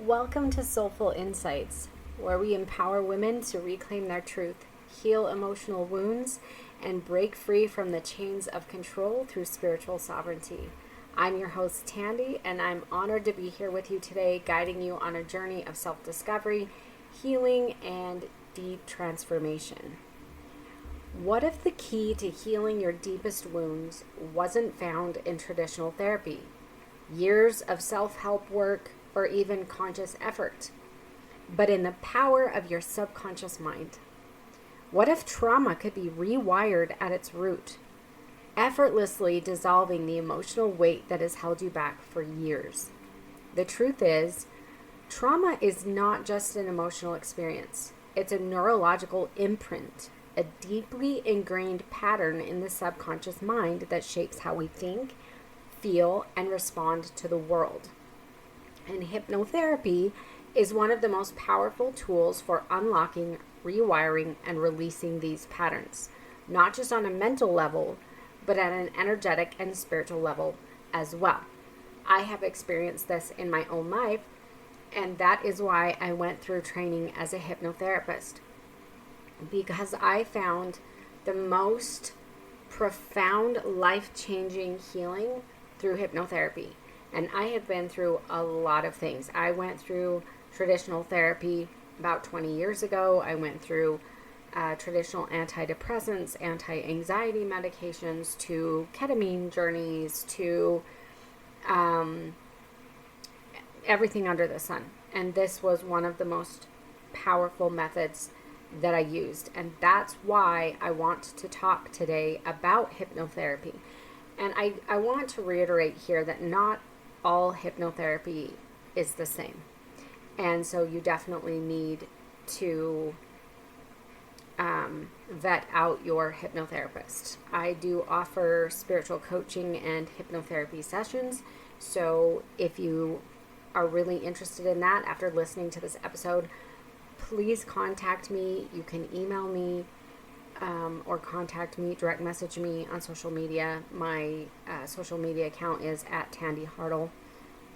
Welcome to Soulful Insights, where we empower women to reclaim their truth, heal emotional wounds, and break free from the chains of control through spiritual sovereignty. I'm your host, Tandy, and I'm honored to be here with you today, guiding you on a journey of self-discovery, healing, and deep transformation. What if the key to healing your deepest wounds wasn't found in traditional therapy, years of self-help work, or even conscious effort, but in the power of your subconscious mind? What if trauma could be rewired at its root, effortlessly dissolving the emotional weight that has held you back for years? The truth is, trauma is not just an emotional experience. It's a neurological imprint, a deeply ingrained pattern in the subconscious mind that shapes how we think, feel, and respond to the world. And hypnotherapy is one of the most powerful tools for unlocking, rewiring, and releasing these patterns, not just on a mental level, but at an energetic and spiritual level as well. I have experienced this in my own life, and that is why I went through training as a hypnotherapist, because I found the most profound, life-changing healing through hypnotherapy. And I have been through a lot of things. I went through traditional therapy about 20 years ago. I went through traditional antidepressants, anti-anxiety medications, to ketamine journeys, to everything under the sun. And this was one of the most powerful methods that I used. And that's why I want to talk today about hypnotherapy. And I want to reiterate here that not all hypnotherapy is the same. And so you definitely need to vet out your hypnotherapist. I do offer spiritual coaching and hypnotherapy sessions. So if you are really interested in that after listening to this episode, please contact me. You can email me or contact me, direct message me on social media. My social media account is at Tandy Hartle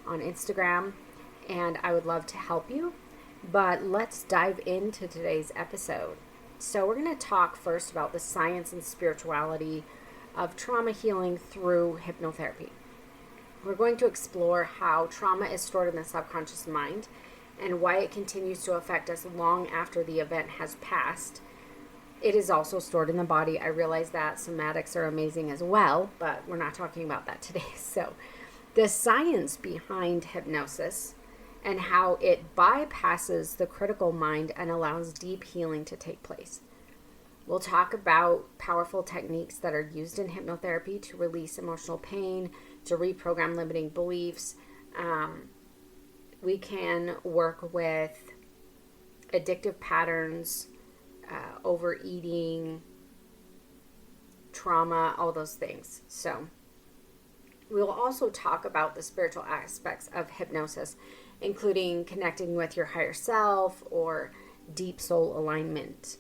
on Instagram, and I would love to help you. But let's dive into today's episode. So we're going to talk first about the science and spirituality of trauma healing through hypnotherapy. We're going to explore how trauma is stored in the subconscious mind and why it continues to affect us long after the event has passed. It is also stored in the body. I realize that somatics are amazing as well, but we're not talking about that today. So the science behind hypnosis and how it bypasses the critical mind and allows deep healing to take place. We'll talk about powerful techniques that are used in hypnotherapy to release emotional pain, to reprogram limiting beliefs. We can work with addictive patterns, overeating, trauma, all those things. So we'll also talk about the spiritual aspects of hypnosis, including connecting with your higher self or deep soul alignment,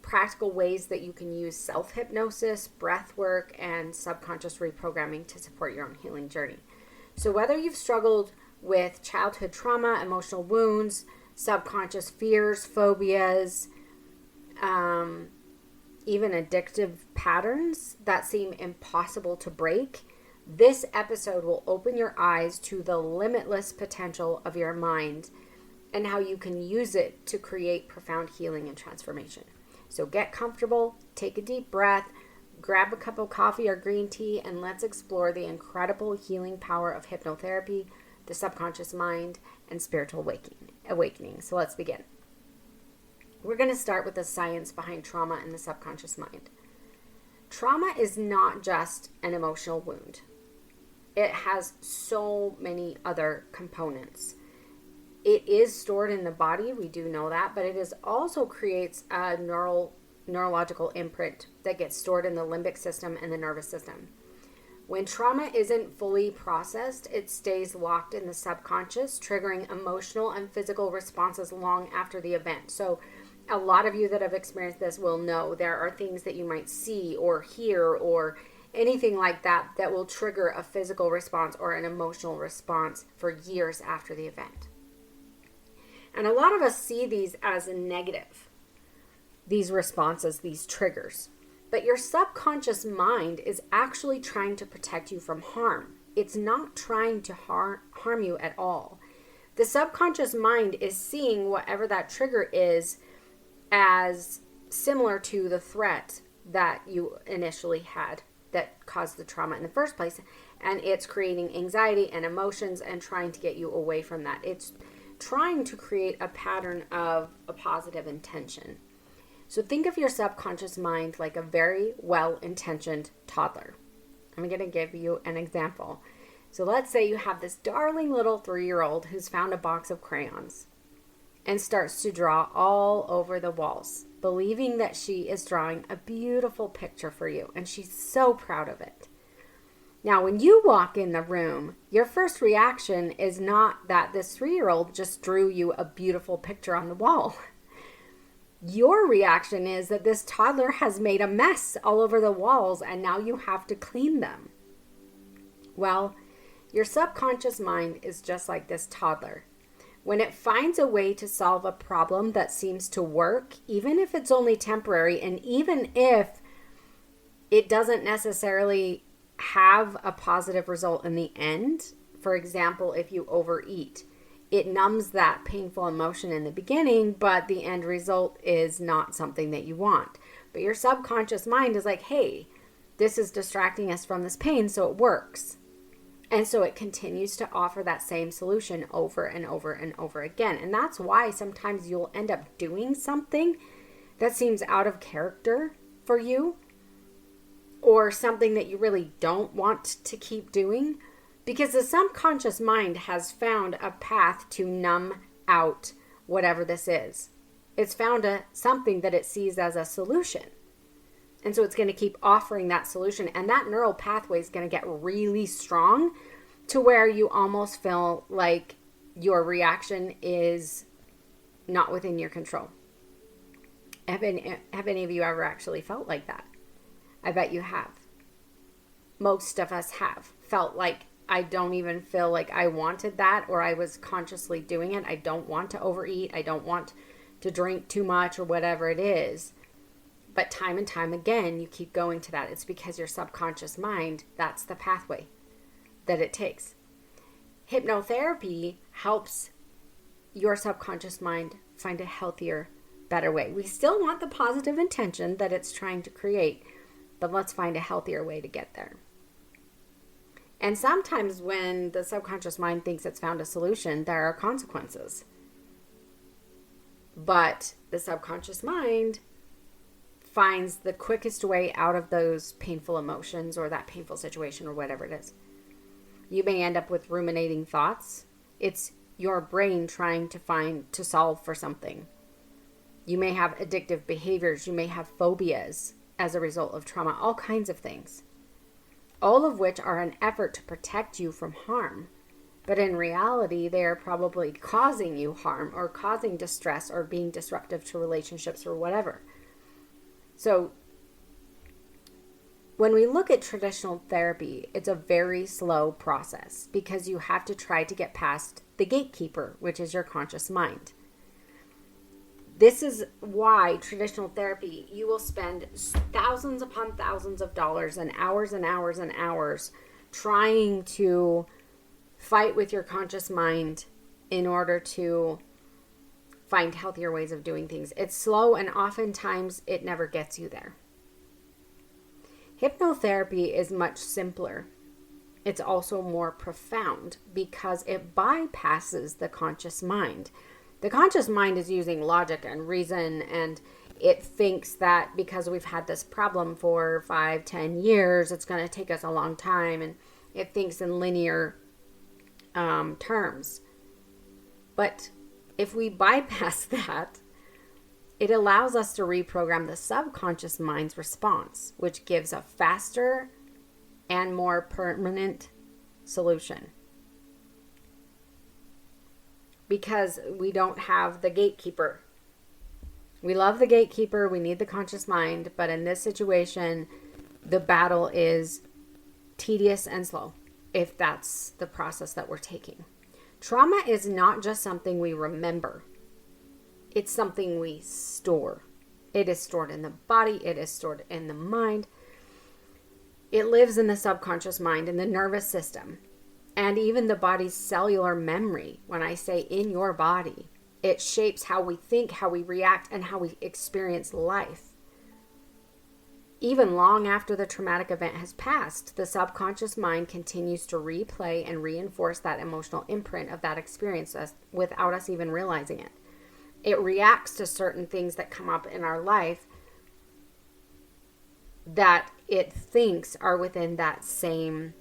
practical ways that you can use self-hypnosis, breathwork, and subconscious reprogramming to support your own healing journey. So whether you've struggled with childhood trauma, emotional wounds, subconscious fears, phobias, even addictive patterns that seem impossible to break, this episode will open your eyes to the limitless potential of your mind and how you can use it to create profound healing and transformation. So get comfortable, take a deep breath, grab a cup of coffee or green tea, and let's explore the incredible healing power of hypnotherapy, the subconscious mind, and spiritual awakening. So let's begin. We're going to start with the science behind trauma and the subconscious mind. Trauma is not just an emotional wound. It has so many other components. It is stored in the body, we do know that, but it also creates a neurological imprint that gets stored in the limbic system and the nervous system. When trauma isn't fully processed, it stays locked in the subconscious, triggering emotional and physical responses long after the event. So a lot of you that have experienced this will know there are things that you might see or hear or anything like that that will trigger a physical response or an emotional response for years after the event. And a lot of us see these as a negative, these responses, these triggers. But your subconscious mind is actually trying to protect you from harm. It's not trying to harm you at all. The subconscious mind is seeing whatever that trigger is as similar to the threat that you initially had that caused the trauma in the first place. And it's creating anxiety and emotions and trying to get you away from that. It's trying to create a pattern of a positive intention. So think of your subconscious mind like a very well-intentioned toddler. I'm going to give you an example. So let's say you have this darling little 3-year-old who's found a box of crayons and starts to draw all over the walls, believing that she is drawing a beautiful picture for you, and she's so proud of it. Now, when you walk in the room, your first reaction is not that this 3-year-old just drew you a beautiful picture on the wall. Your reaction is that this toddler has made a mess all over the walls and now you have to clean them. Well, your subconscious mind is just like this toddler. When it finds a way to solve a problem that seems to work, even if it's only temporary, and even if it doesn't necessarily have a positive result in the end, for example, if you overeat, it numbs that painful emotion in the beginning, but the end result is not something that you want. But your subconscious mind is like, hey, this is distracting us from this pain, so it works. And so it continues to offer that same solution over and over and over again. And that's why sometimes you'll end up doing something that seems out of character for you, or something that you really don't want to keep doing, because the subconscious mind has found a path to numb out whatever this is. It's found something that it sees as a solution. And so it's going to keep offering that solution. And that neural pathway is going to get really strong to where you almost feel like your reaction is not within your control. Have any of you ever actually felt like that? I bet you have. Most of us have felt like, I don't even feel like I wanted that, or I was consciously doing it. I don't want to overeat. I don't want to drink too much, or whatever it is. But time and time again, you keep going to that. It's because your subconscious mind, that's the pathway that it takes. Hypnotherapy helps your subconscious mind find a healthier, better way. We still want the positive intention that it's trying to create, but let's find a healthier way to get there. And sometimes when the subconscious mind thinks it's found a solution, there are consequences. But the subconscious mind finds the quickest way out of those painful emotions or that painful situation or whatever it is. You may end up with ruminating thoughts. It's your brain trying to solve for something. You may have addictive behaviors. You may have phobias as a result of trauma, all kinds of things. All of which are an effort to protect you from harm. But in reality, they are probably causing you harm or causing distress or being disruptive to relationships or whatever. So when we look at traditional therapy, it's a very slow process because you have to try to get past the gatekeeper, which is your conscious mind. This is why traditional therapy, you will spend thousands upon thousands of dollars and hours and hours and hours trying to fight with your conscious mind in order to find healthier ways of doing things. It's slow, and oftentimes it never gets you there. Hypnotherapy is much simpler. It's also more profound because it bypasses the conscious mind. The conscious mind is using logic and reason, and it thinks that because we've had this problem for 5-10 years, it's going to take us a long time, and it thinks in linear terms. But if we bypass that, it allows us to reprogram the subconscious mind's response, which gives a faster and more permanent solution. Because we don't have the gatekeeper. We love the gatekeeper, we need the conscious mind, but in this situation, the battle is tedious and slow, if that's the process that we're taking. Trauma is not just something we remember. It's something we store. It is stored in the body. It is stored in the mind. It lives in the subconscious mind, in the nervous system, and even the body's cellular memory. When I say in your body, it shapes how we think, how we react, and how we experience life. Even long after the traumatic event has passed, the subconscious mind continues to replay and reinforce that emotional imprint of that experience without us even realizing it. It reacts to certain things that come up in our life that it thinks are within that same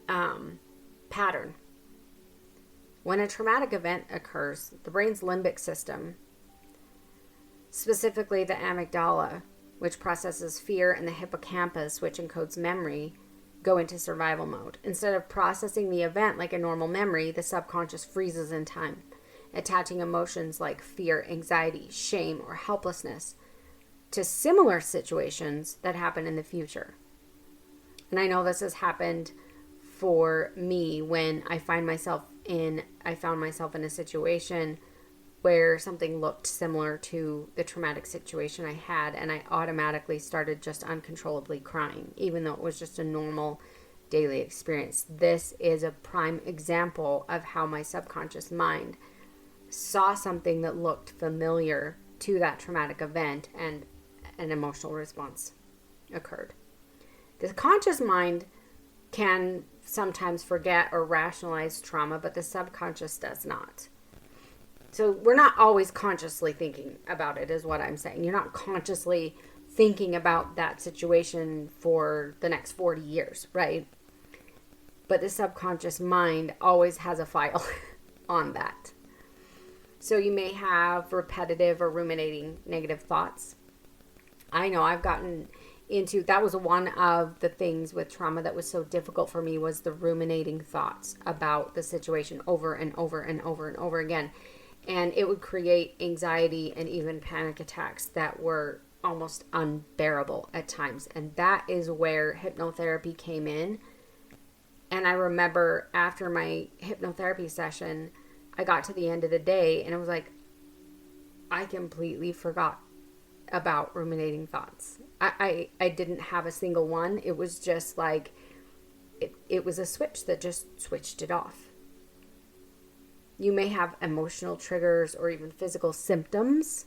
pattern. When a traumatic event occurs, the brain's limbic system, specifically the amygdala, which processes fear, and the hippocampus, which encodes memory, go into survival mode. Instead of processing the event like a normal memory, the subconscious freezes in time, attaching emotions like fear, anxiety, shame, or helplessness to similar situations that happen in the future. And I know this has happened for me when I found myself in a situation where something looked similar to the traumatic situation I had, and I automatically started just uncontrollably crying, even though it was just a normal daily experience. This is a prime example of how my subconscious mind saw something that looked familiar to that traumatic event, and an emotional response occurred. The conscious mind can sometimes forget or rationalize trauma, but the subconscious does not. So we're not always consciously thinking about it, is what I'm saying. You're not consciously thinking about that situation for the next 40 years, right? But the subconscious mind always has a file on that. So you may have repetitive or ruminating negative thoughts. I know I've gotten into, that was one of the things with trauma that was so difficult for me, was the ruminating thoughts about the situation over and over and over and over again. And it would create anxiety and even panic attacks that were almost unbearable at times. And that is where hypnotherapy came in. And I remember after my hypnotherapy session, I got to the end of the day and it was like, I completely forgot about ruminating thoughts. I didn't have a single one. It was just like, it was a switch that just switched it off. You may have emotional triggers or even physical symptoms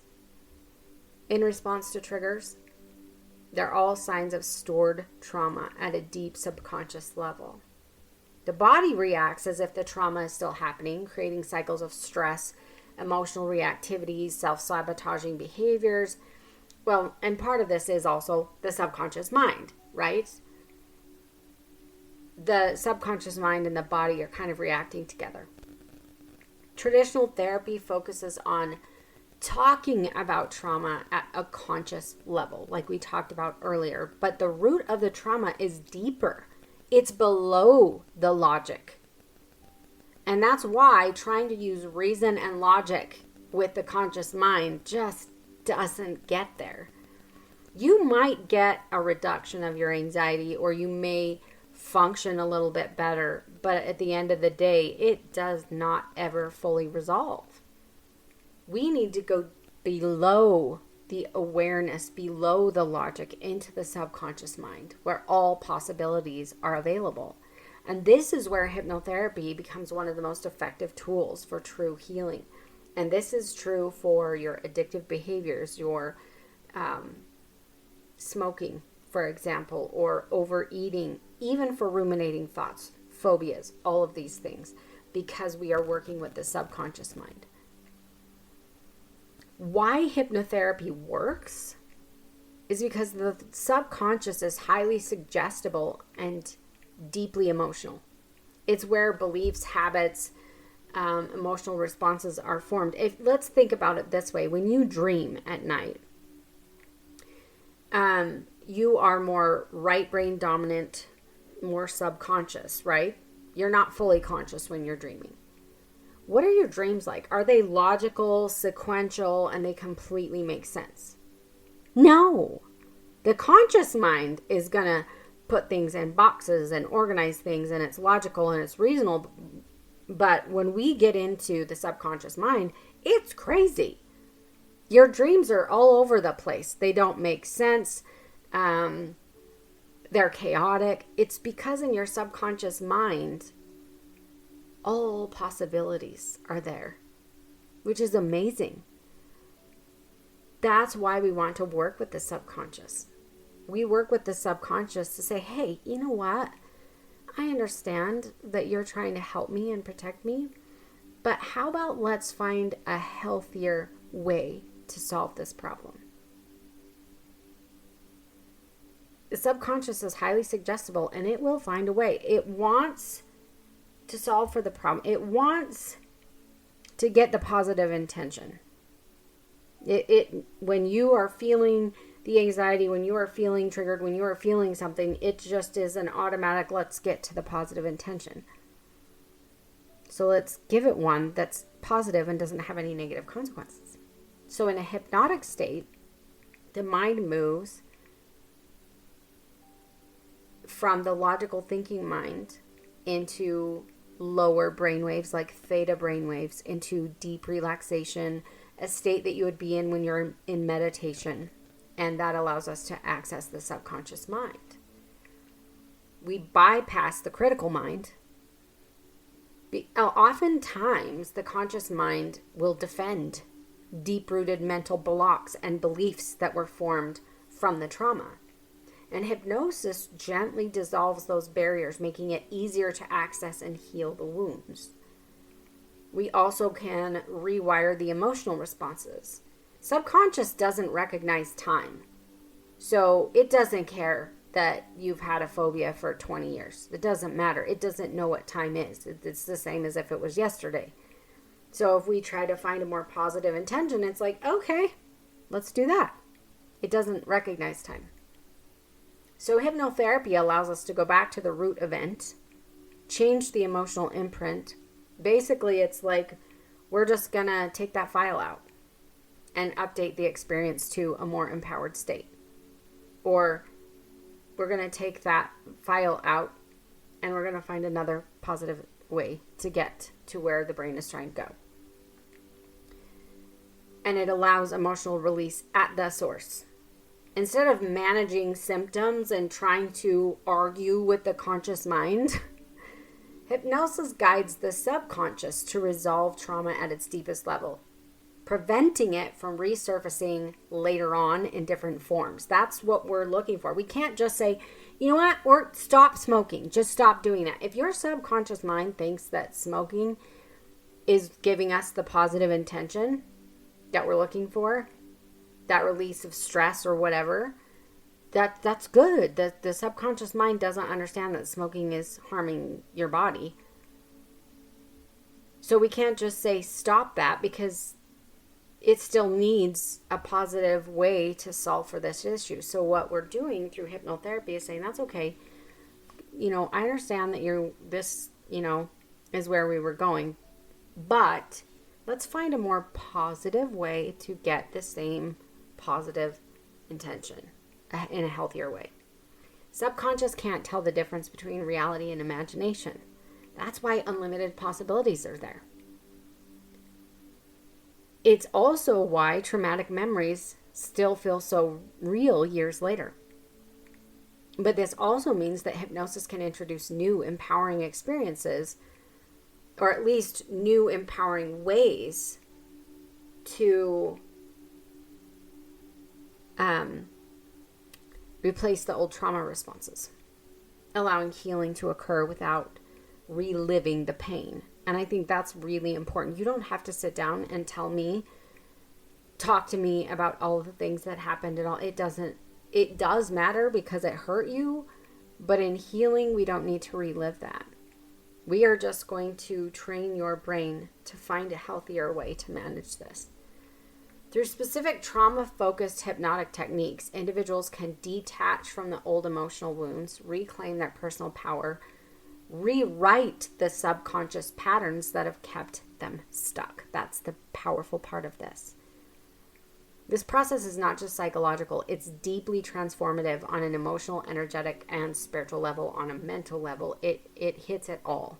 in response to triggers. They're all signs of stored trauma at a deep subconscious level. The body reacts as if the trauma is still happening, creating cycles of stress, emotional reactivities, self-sabotaging behaviors. Well, and part of this is also the subconscious mind, right? The subconscious mind and the body are kind of reacting together. Traditional therapy focuses on talking about trauma at a conscious level, like we talked about earlier, but the root of the trauma is deeper. It's below the logic. And that's why trying to use reason and logic with the conscious mind just doesn't get there. You might get a reduction of your anxiety, or you may function a little bit better, but at the end of the day, it does not ever fully resolve. We need to go below the awareness, below the logic, into the subconscious mind, where all possibilities are available. And this is where hypnotherapy becomes one of the most effective tools for true healing. And this is true for your addictive behaviors, your smoking, for example, or overeating, even for ruminating thoughts, phobias, all of these things, because we are working with the subconscious mind. Why hypnotherapy works is because the subconscious is highly suggestible and deeply emotional. It's where beliefs, habits, emotional responses are formed. Let's think about it this way. When you dream at night, you are more right brain dominant, more subconscious, right? You're not fully conscious when you're dreaming. What are your dreams like? Are they logical, sequential, and they completely make sense? No. The conscious mind is going to put things in boxes and organize things, and it's logical and it's reasonable. But when we get into the subconscious mind, it's crazy. Your dreams are all over the place. They don't make sense. They're chaotic. It's because in your subconscious mind, all possibilities are there, which is amazing. That's why we want to work with the subconscious. We work with the subconscious to say, hey, you know what? I understand that you're trying to help me and protect me, but how about let's find a healthier way to solve this problem? The subconscious is highly suggestible and it will find a way. It wants to solve for the problem. It wants to get the positive intention. When you are feeling the anxiety, when you are feeling triggered, when you are feeling something, it just is an automatic, let's get to the positive intention. So let's give it one that's positive and doesn't have any negative consequences. So in a hypnotic state, the mind moves from the logical thinking mind into lower brainwaves like theta brainwaves, into deep relaxation, a state that you would be in when you're in meditation. And that allows us to access the subconscious mind. We bypass the critical mind. Oftentimes, the conscious mind will defend deep-rooted mental blocks and beliefs that were formed from the trauma. And hypnosis gently dissolves those barriers, making it easier to access and heal the wounds. We also can rewire the emotional responses. Subconscious doesn't recognize time. So it doesn't care that you've had a phobia for 20 years. It doesn't matter. It doesn't know what time is. It's the same as if it was yesterday. So if we try to find a more positive intention, it's like, okay, let's do that. It doesn't recognize time. So hypnotherapy allows us to go back to the root event, change the emotional imprint. Basically, it's like we're just going to take that file out and update the experience to a more empowered state. Or we're going to take that file out and we're going to find another positive way to get to where the brain is trying to go. And it allows emotional release at the source. Instead of managing symptoms and trying to argue with the conscious mind, hypnosis guides the subconscious to resolve trauma at its deepest level, preventing it from resurfacing later on in different forms. That's what we're looking for. We can't just say, you know what, or stop smoking. Just stop doing that. If your subconscious mind thinks that smoking is giving us the positive intention that we're looking for, that release of stress or whatever, that's good. The subconscious mind doesn't understand that smoking is harming your body. So we can't just say stop that, because it still needs a positive way to solve for this issue. So what we're doing through hypnotherapy is saying, that's okay. I understand that this is where we were going, but let's find a more positive way to get the same positive intention in a healthier way. Subconscious can't tell the difference between reality and imagination. That's why unlimited possibilities are there. It's also why traumatic memories still feel so real years later. But this also means that hypnosis can introduce new empowering experiences, or at least new empowering ways to replace the old trauma responses, allowing healing to occur without reliving the pain. And I think that's really important. You don't have to sit down and talk to me about all of the things that happened and all. It does matter because it hurt you, but in healing, we don't need to relive that. We are just going to train your brain to find a healthier way to manage this. Through specific trauma-focused hypnotic techniques, individuals can detach from the old emotional wounds, reclaim their personal power, rewrite the subconscious patterns that have kept them stuck. That's the powerful part of this. This process is not just psychological, it's deeply transformative on an emotional, energetic, and spiritual level, on a mental level. It hits it all.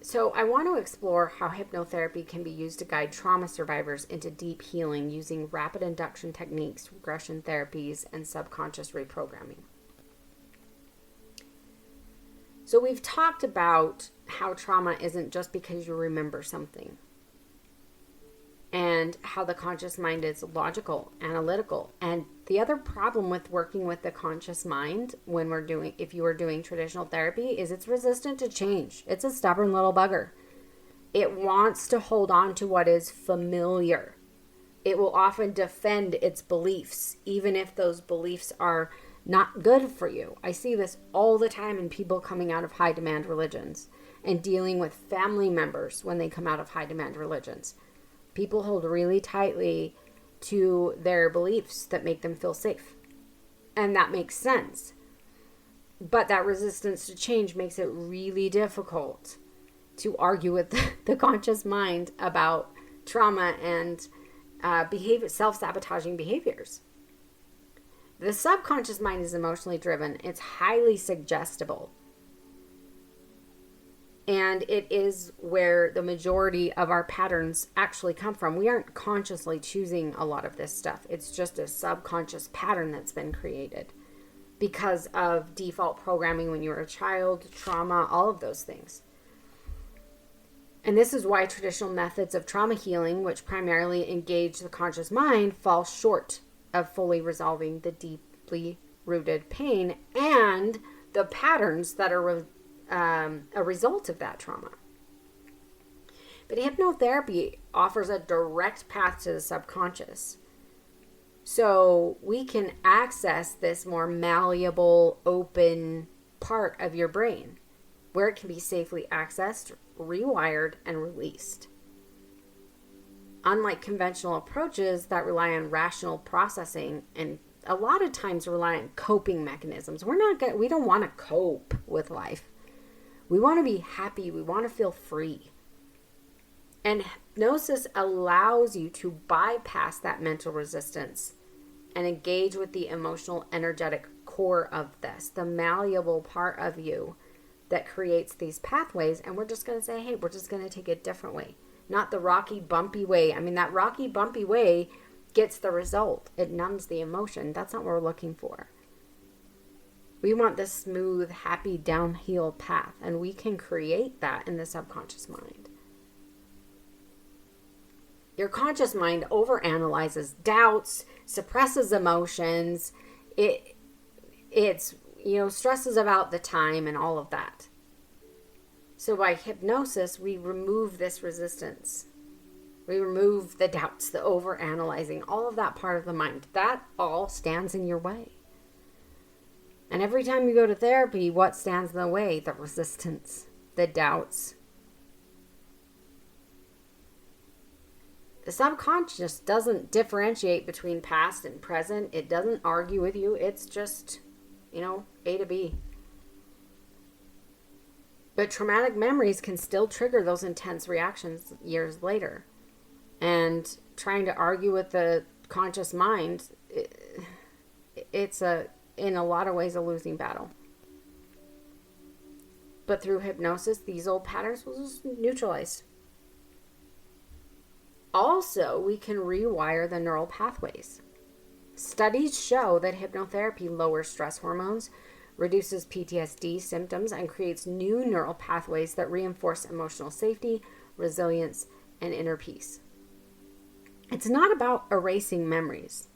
So I want to explore how hypnotherapy can be used to guide trauma survivors into deep healing using rapid induction techniques, regression therapies, and subconscious reprogramming. So we've talked about how trauma isn't just because you remember something, and how the conscious mind is logical, analytical. And the other problem with working with the conscious mind if you are doing traditional therapy, is it's resistant to change. It's a stubborn little bugger. It wants to hold on to what is familiar. It will often defend its beliefs, even if those beliefs are not good for you. I see this all the time in people coming out of high demand religions and dealing with family members when they come out of high demand religions. People hold really tightly to their beliefs that make them feel safe. And that makes sense. But that resistance to change makes it really difficult to argue with the conscious mind about trauma and self-sabotaging behaviors. The subconscious mind is emotionally driven. It's highly suggestible. And it is where the majority of our patterns actually come from. We aren't consciously choosing a lot of this stuff. It's just a subconscious pattern that's been created because of default programming when you were a child, trauma, all of those things. And this is why traditional methods of trauma healing, which primarily engage the conscious mind, fall short of fully resolving the deeply rooted pain and the patterns that are a result of that trauma. But hypnotherapy offers a direct path to the subconscious. So we can access this more malleable, open part of your brain where it can be safely accessed, rewired, and released. Unlike conventional approaches that rely on rational processing and a lot of times rely on coping mechanisms, we don't want to cope with life. We want to be happy. We want to feel free. And hypnosis allows you to bypass that mental resistance and engage with the emotional, energetic core of this, the malleable part of you that creates these pathways. And we're just going to say, hey, we're just going to take a different way, not the rocky, bumpy way. I mean, that rocky, bumpy way gets the result. It numbs the emotion. That's not what we're looking for. We want this smooth, happy, downhill path, and we can create that in the subconscious mind. Your conscious mind overanalyzes, doubts, suppresses emotions. It's stresses about the time and all of that. So by hypnosis, we remove this resistance. We remove the doubts, the overanalyzing, all of that part of the mind. That all stands in your way. And every time you go to therapy, what stands in the way? The resistance, the doubts. The subconscious doesn't differentiate between past and present. It doesn't argue with you. It's just, A to B. But traumatic memories can still trigger those intense reactions years later. And trying to argue with the conscious mind, it's in a lot of ways a losing battle. But through hypnosis, these old patterns will just neutralize. Also, we can rewire the neural pathways. Studies show that hypnotherapy lowers stress hormones, reduces PTSD symptoms, and creates new neural pathways that reinforce emotional safety, resilience, and inner peace. It's not about erasing memories.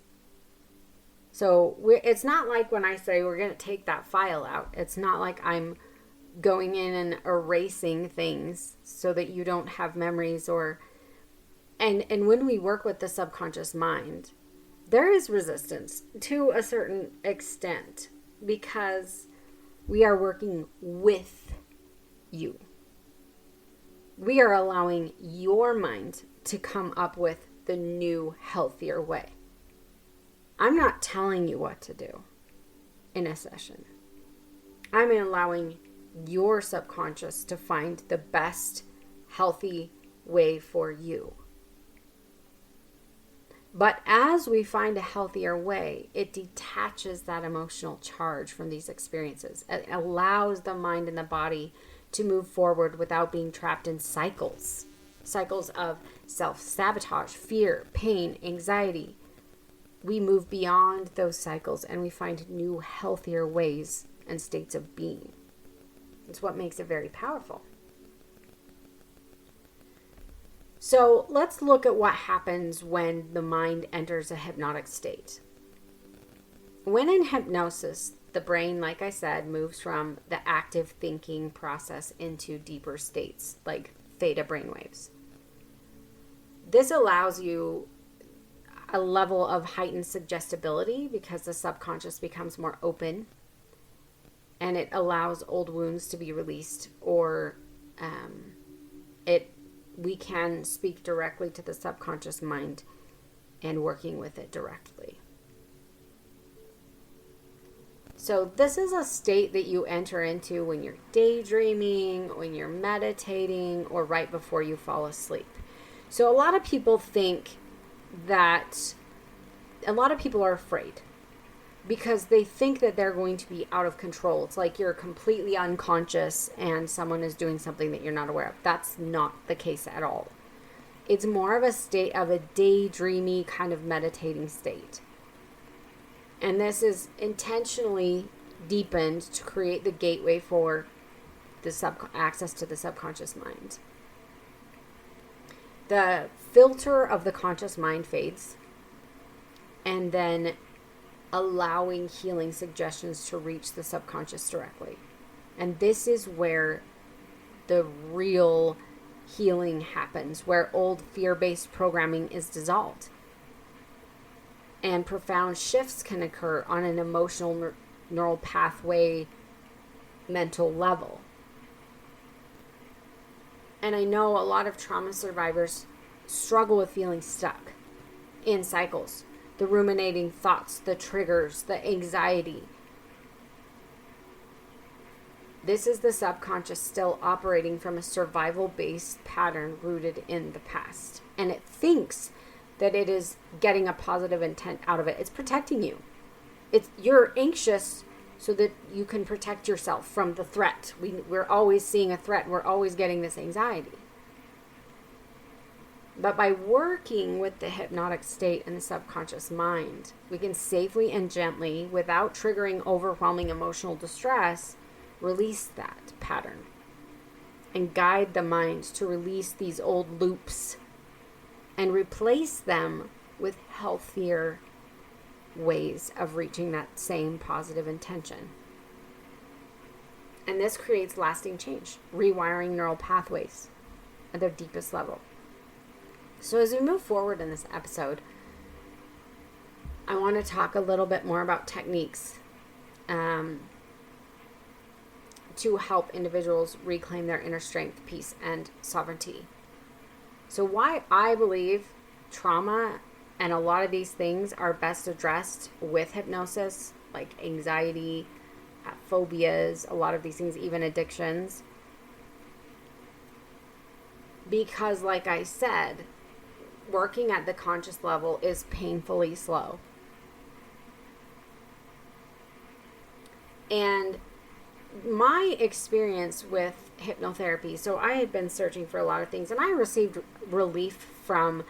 So it's not like when I say we're going to take that file out. It's not like I'm going in and erasing things so that you don't have memories and when we work with the subconscious mind, there is resistance to a certain extent because we are working with you. We are allowing your mind to come up with the new, healthier way. I'm not telling you what to do in a session. I'm allowing your subconscious to find the best, healthy way for you. But as we find a healthier way, it detaches that emotional charge from these experiences. It allows the mind and the body to move forward without being trapped in cycles of self-sabotage, fear, pain, anxiety. We move beyond those cycles and we find new, healthier ways and states of being. It's what makes it very powerful. So let's look at what happens when the mind enters a hypnotic state. When in hypnosis, the brain, like I said, moves from the active thinking process into deeper states, like theta brainwaves. This allows you a level of heightened suggestibility because the subconscious becomes more open, and it allows old wounds to be released, or we can speak directly to the subconscious mind and working with it directly. So this is a state that you enter into when you're daydreaming, when you're meditating, or right before you fall asleep. So a lot of people are afraid because they think that they're going to be out of control. It's like you're completely unconscious and someone is doing something that you're not aware of. That's not the case at all. It's more of a state of a daydreamy kind of meditating state. And this is intentionally deepened to create the gateway for the access to the subconscious mind. The filter of the conscious mind fades, and then allowing healing suggestions to reach the subconscious directly. And this is where the real healing happens, where old fear-based programming is dissolved. And profound shifts can occur on an emotional neural pathway mental level. And I know a lot of trauma survivors struggle with feeling stuck in cycles. The ruminating thoughts, the triggers, the anxiety. This is the subconscious still operating from a survival-based pattern rooted in the past. And it thinks that it is getting a positive intent out of it. It's protecting you. You're anxious so that you can protect yourself from the threat. We're always seeing a threat. We're always getting this anxiety. But by working with the hypnotic state in the subconscious mind, we can safely and gently, without triggering overwhelming emotional distress, release that pattern and guide the mind to release these old loops and replace them with healthier ways of reaching that same positive intention. And this creates lasting change, rewiring neural pathways at their deepest level. So as we move forward in this episode, I want to talk a little bit more about techniques to help individuals reclaim their inner strength, peace, and sovereignty. So why I believe trauma and a lot of these things are best addressed with hypnosis, like anxiety, phobias, a lot of these things, even addictions. Because like I said, working at the conscious level is painfully slow. And my experience with hypnotherapy, so I had been searching for a lot of things, and I received relief from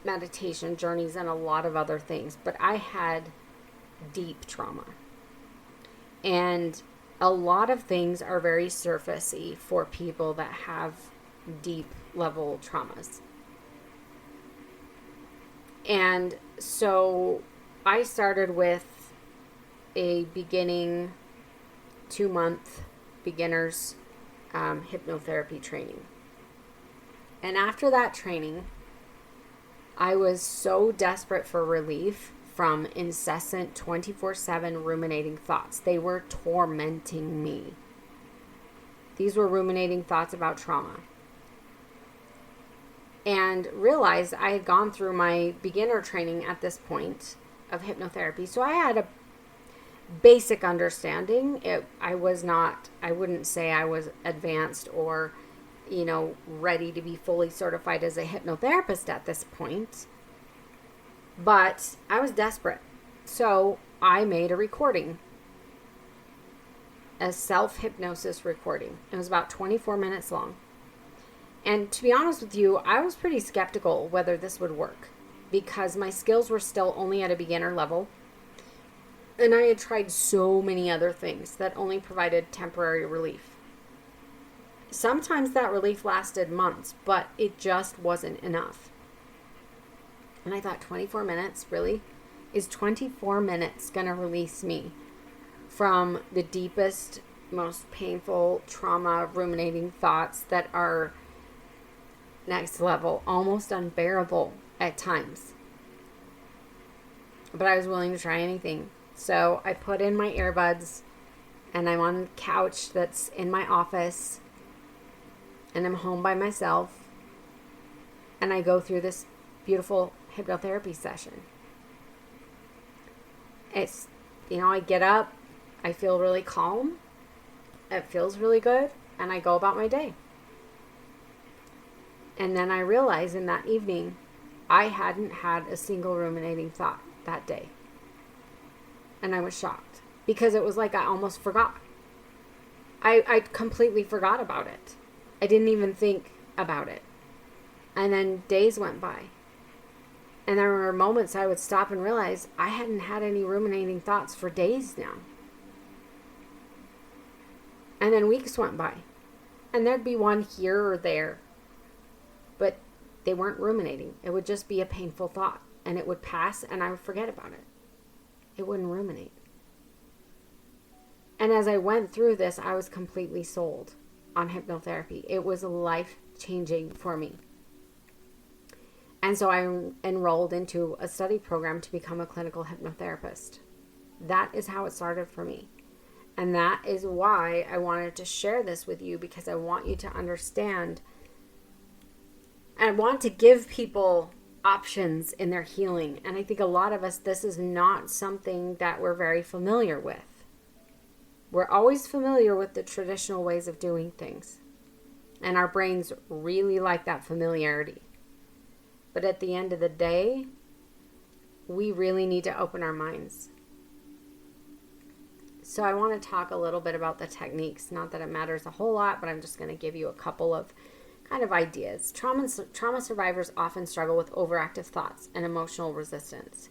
meditation journeys and a lot of other things, but I had deep trauma. And a lot of things are very surfacey for people that have deep level traumas. And so I started with a beginning 2-month beginners hypnotherapy training. And after that training, I was so desperate for relief from incessant 24/7 ruminating thoughts. They were tormenting me. These were ruminating thoughts about trauma. And realized I had gone through my beginner training at this point of hypnotherapy. So I had a basic understanding. I wouldn't say I was advanced or, ready to be fully certified as a hypnotherapist at this point. But I was desperate. So I made a recording. a self-hypnosis recording. It was about 24 minutes long. And to be honest with you, I was pretty skeptical whether this would work because my skills were still only at a beginner level. And I had tried so many other things that only provided temporary relief. Sometimes that relief lasted months, but it just wasn't enough. And I thought, 24 minutes, really? Is 24 minutes going to release me from the deepest, most painful, trauma, ruminating thoughts that are next level, almost unbearable at times? But I was willing to try anything. So I put in my earbuds and I'm on the couch that's in my office and I'm home by myself and I go through this beautiful hypnotherapy session. It's, I get up, I feel really calm, it feels really good, and I go about my day. And then I realized in that evening, I hadn't had a single ruminating thought that day. And I was shocked because it was like I almost forgot. I completely forgot about it. I didn't even think about it. And then days went by. And there were moments I would stop and realize I hadn't had any ruminating thoughts for days now. And then weeks went by. And there'd be one here or there. But they weren't ruminating. It would just be a painful thought. And it would pass and I would forget about it. It wouldn't ruminate. And as I went through this, I was completely sold on hypnotherapy. It was life-changing for me. And so I enrolled into a study program to become a clinical hypnotherapist. That is how it started for me. And that is why I wanted to share this with you, because I want you to understand. I want to give people options in their healing. And I think a lot of us, this is not something that we're very familiar with. We're always familiar with the traditional ways of doing things. And our brains really like that familiarity. But at the end of the day, we really need to open our minds. So I want to talk a little bit about the techniques. Not that it matters a whole lot, but I'm just going to give you a couple of kind of ideas. Trauma survivors often struggle with overactive thoughts and emotional resistance.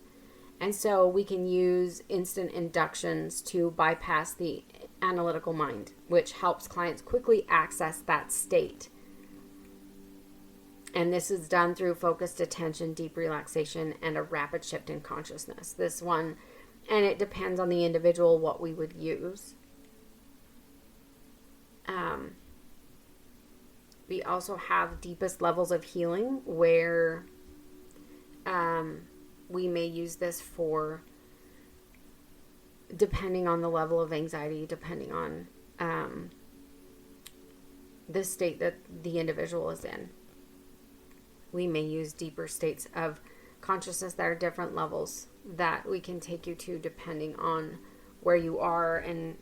And so we can use instant inductions to bypass the analytical mind, which helps clients quickly access that state. And this is done through focused attention, deep relaxation, and a rapid shift in consciousness. This one, and it depends on the individual what we would use. We also have deepest levels of healing where we may use this for, depending on the level of anxiety, depending on the state that the individual is in. We may use deeper states of consciousness that are different levels that we can take you to depending on where you are and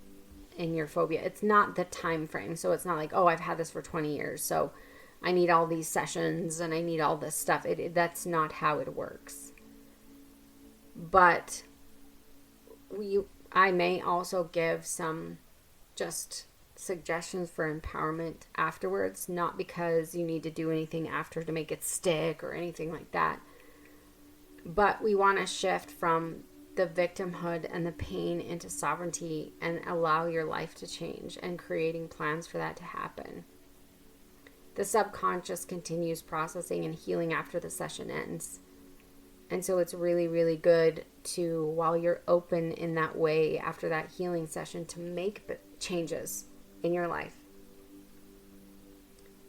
in your phobia. It's not the time frame. So it's not like, oh, I've had this for 20 years, so I need all these sessions and I need all this stuff. That's not how it works. But I may also give some just suggestions for empowerment afterwards, not because you need to do anything after to make it stick or anything like that. But we want to shift from the victimhood and the pain into sovereignty and allow your life to change and creating plans for that to happen. The subconscious continues processing and healing after the session ends. And so it's really, really good to, while you're open in that way after that healing session, to make changes in your life.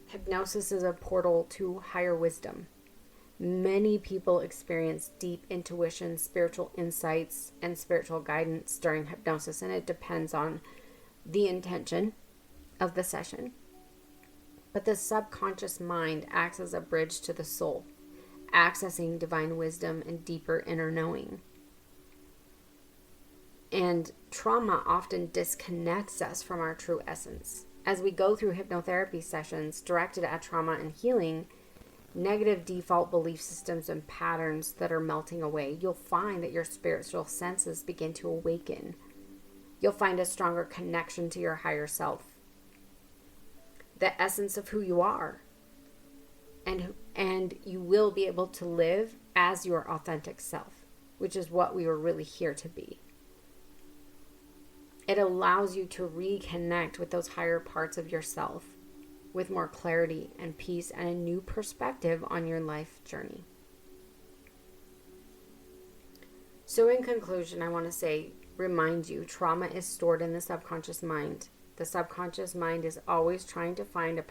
Hypnosis is a portal to higher wisdom. Many people experience deep intuition, spiritual insights, and spiritual guidance during hypnosis, and it depends on the intention of the session. But the subconscious mind acts as a bridge to the soul, accessing divine wisdom and deeper inner knowing. And trauma often disconnects us from our true essence. As we go through hypnotherapy sessions directed at trauma and healing, negative default belief systems and patterns that are melting away, you'll find that your spiritual senses begin to awaken. You'll find a stronger connection to your higher self, the essence of who you are. And you will be able to live as your authentic self, which is what we were really here to be. It allows you to reconnect with those higher parts of yourself with more clarity and peace and a new perspective on your life journey. So in conclusion, I want to remind you, trauma is stored in the subconscious mind. The subconscious mind is always trying to find a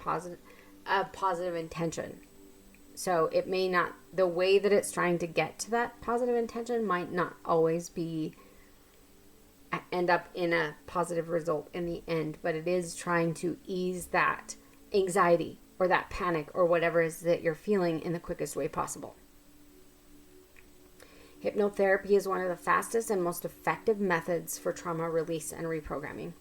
positive intention. So it may not, the way that it's trying to get to that positive intention might not always end up in a positive result in the end, but it is trying to ease that anxiety or that panic or whatever it is that you're feeling in the quickest way possible. Hypnotherapy is one of the fastest and most effective methods for trauma release and reprogramming.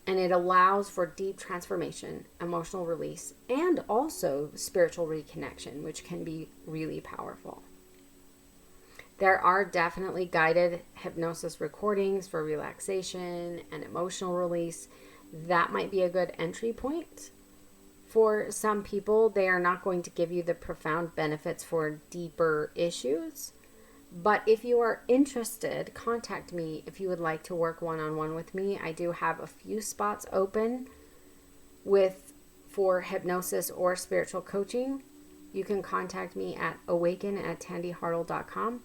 And it allows for deep transformation, emotional release, and also spiritual reconnection, which can be really powerful. There are definitely guided hypnosis recordings for relaxation and emotional release. That might be a good entry point. For some people, they are not going to give you the profound benefits for deeper issues. But if you are interested, contact me if you would like to work one-on-one with me. I do have a few spots open for hypnosis or spiritual coaching. You can contact me at awaken@tandyhartle.com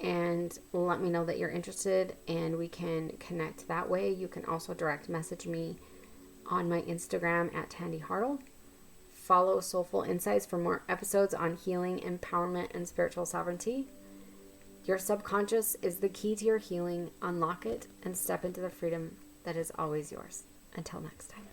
and let me know that you're interested, and we can connect that way. You can also direct message me on my Instagram @tandyhartle. Follow Soulful Insights for more episodes on healing, empowerment, and spiritual sovereignty. Your subconscious is the key to your healing. Unlock it and step into the freedom that is always yours. Until next time.